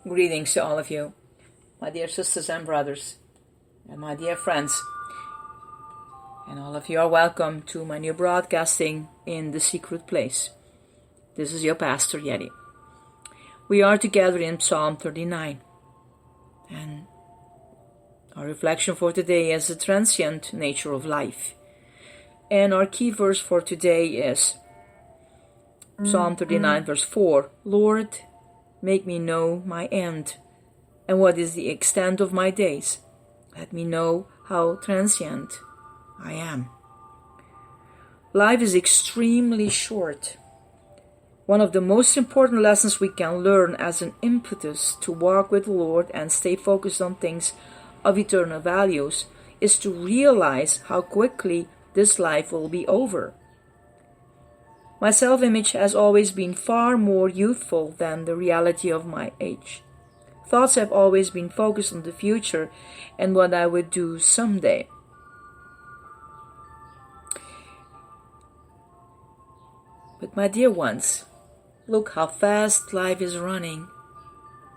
Greetings to all of you, my dear sisters and brothers, and my dear friends. And all of you are welcome to my new broadcasting in the secret place. This is your Pastor Yeti. We are together in Psalm 39. And our reflection for today is the transient nature of life. And our key verse for today is Psalm 39 verse 4. Lord, make me know my end, and what is the extent of my days. Let me know how transient I am. Life is extremely short. One of the most important lessons we can learn as an impetus to walk with the Lord and stay focused on things of eternal values is to realize how quickly this life will be over. My self-image has always been far more youthful than the reality of my age. Thoughts have always been focused on the future and what I would do someday. But my dear ones, look how fast life is running.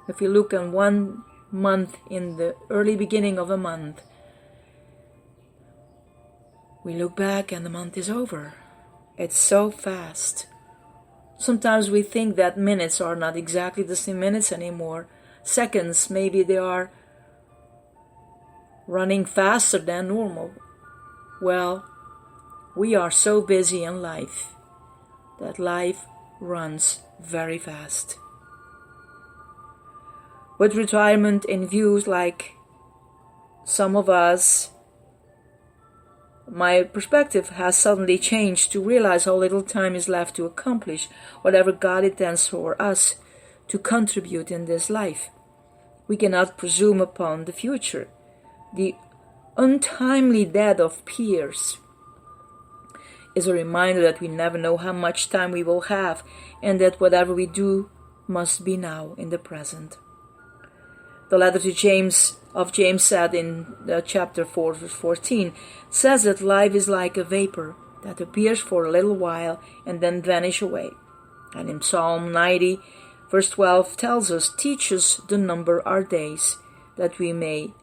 If you look on 1 month in the early beginning of a month, we look back and the month is over. It's so fast. Sometimes we think that minutes are not exactly the same minutes anymore. Seconds, maybe they are running faster than normal. Well, we are so busy in life that life runs very fast. With retirement in view, like some of us, my perspective has suddenly changed to realize how little time is left to accomplish whatever God intends for us to contribute in this life. We cannot presume upon the future. The untimely death of peers is a reminder that we never know how much time we will have, and that whatever we do must be now in the present. The letter to James said in chapter 4 verse 14 says that life is like a vapor that appears for a little while and then vanish away. And in Psalm 90 verse 12 tells us, teach us the number our days, that we may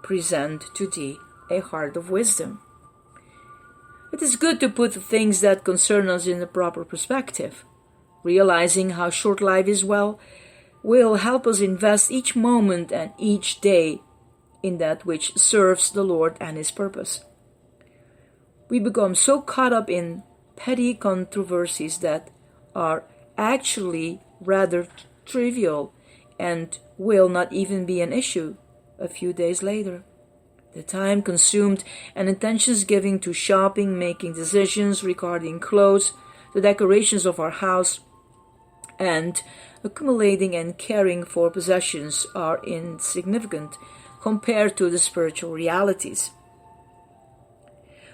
present to thee a heart of wisdom. It is good to put the things that concern us in the proper perspective. Realizing how short life is will help us invest each moment and each day in that which serves the Lord and His purpose. We become so caught up in petty controversies that are actually rather trivial and will not even be an issue a few days later. The time consumed and intentions given to shopping, making decisions regarding clothes, the decorations of our house, and accumulating and caring for possessions are insignificant compared to the spiritual realities.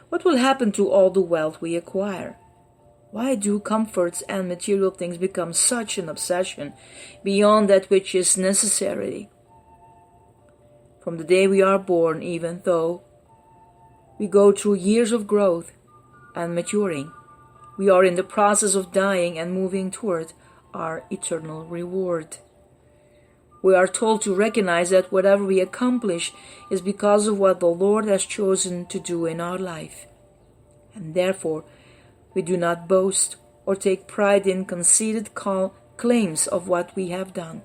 What will happen to all the wealth we acquire? Why do comforts and material things become such an obsession beyond that which is necessary? From the day we are born, even though we go through years of growth and maturing, we are in the process of dying and moving toward our eternal reward. We are told to recognize that whatever we accomplish is because of what the Lord has chosen to do in our life. And therefore, we do not boast or take pride in conceited claims of what we have done.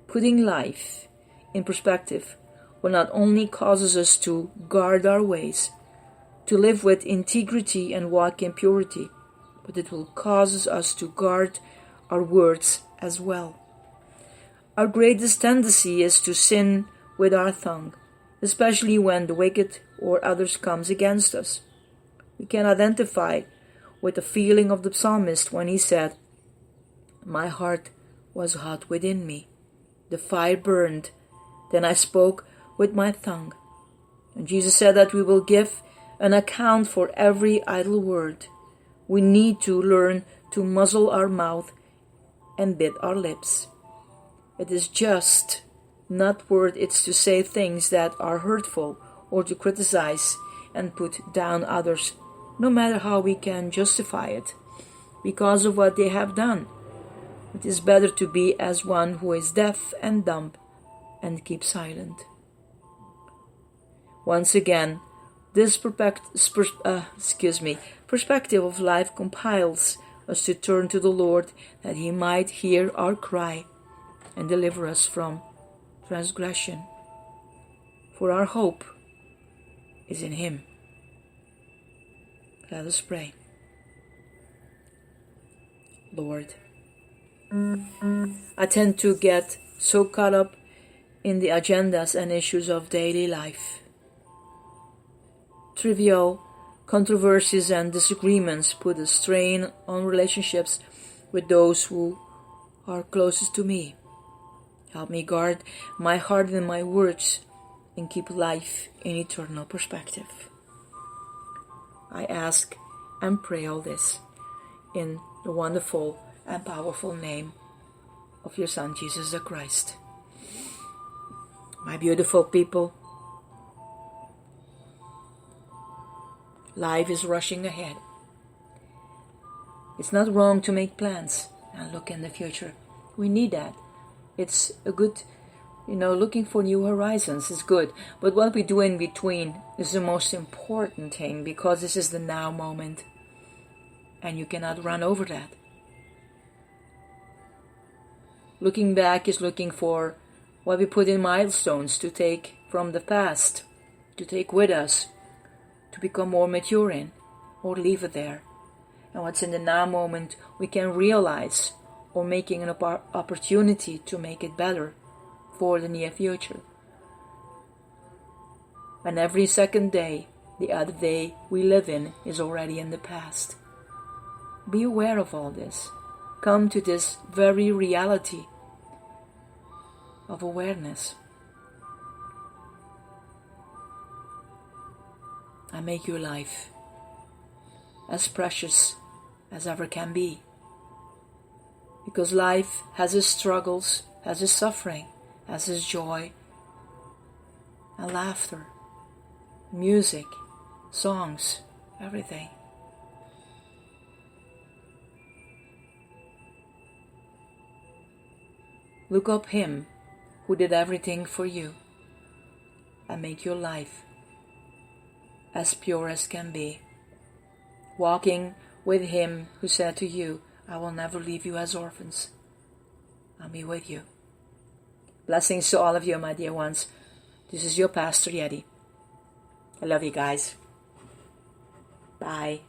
Putting life in perspective will not only cause us to guard our ways, to live with integrity and walk in purity, but it will cause us to guard our words as well. Our greatest tendency is to sin with our tongue, especially when the wicked or others comes against us. We can identify with the feeling of the psalmist when he said, my heart was hot within me. The fire burned. Then I spoke with my tongue. And Jesus said that we will give an account for every idle word. We need to learn to muzzle our mouth and bit our lips. It is just not worth it to say things that are hurtful or to criticize and put down others, no matter how we can justify it, because of what they have done. It is better to be as one who is deaf and dumb and keep silent. Once again, this perspective of life compels us to turn to the Lord that He might hear our cry and deliver us from transgression. For our hope is in Him. Let us pray. Lord, I tend to get so caught up in the agendas and issues of daily life. Trivial controversies and disagreements put a strain on relationships with those who are closest to me. Help me guard my heart and my words and keep life in eternal perspective. I ask and pray all this in the wonderful and powerful name of your Son, Jesus the Christ. My beautiful people, life is rushing ahead. It's not wrong to make plans and look in the future. We need that. It's a good, looking for new horizons is good. But what we do in between is the most important thing, because this is the now moment. And you cannot run over that. Looking back is looking for what we put in milestones to take from the past, to take with us, to become more mature in, or leave it there. And what's in the now moment we can realize, or making an opportunity to make it better for the near future. And every second day, the other day we live in is already in the past. Be aware of all this. Come to this very reality of awareness. And make your life as precious as ever can be. Because life has its struggles, has its suffering, has its joy and laughter, music, songs, everything. Look up Him who did everything for you and make your life as pure as can be. Walking with Him who said to you, I will never leave you as orphans. I'll be with you. Blessings to all of you, my dear ones. This is your Pastor Yeti. I love you guys. Bye.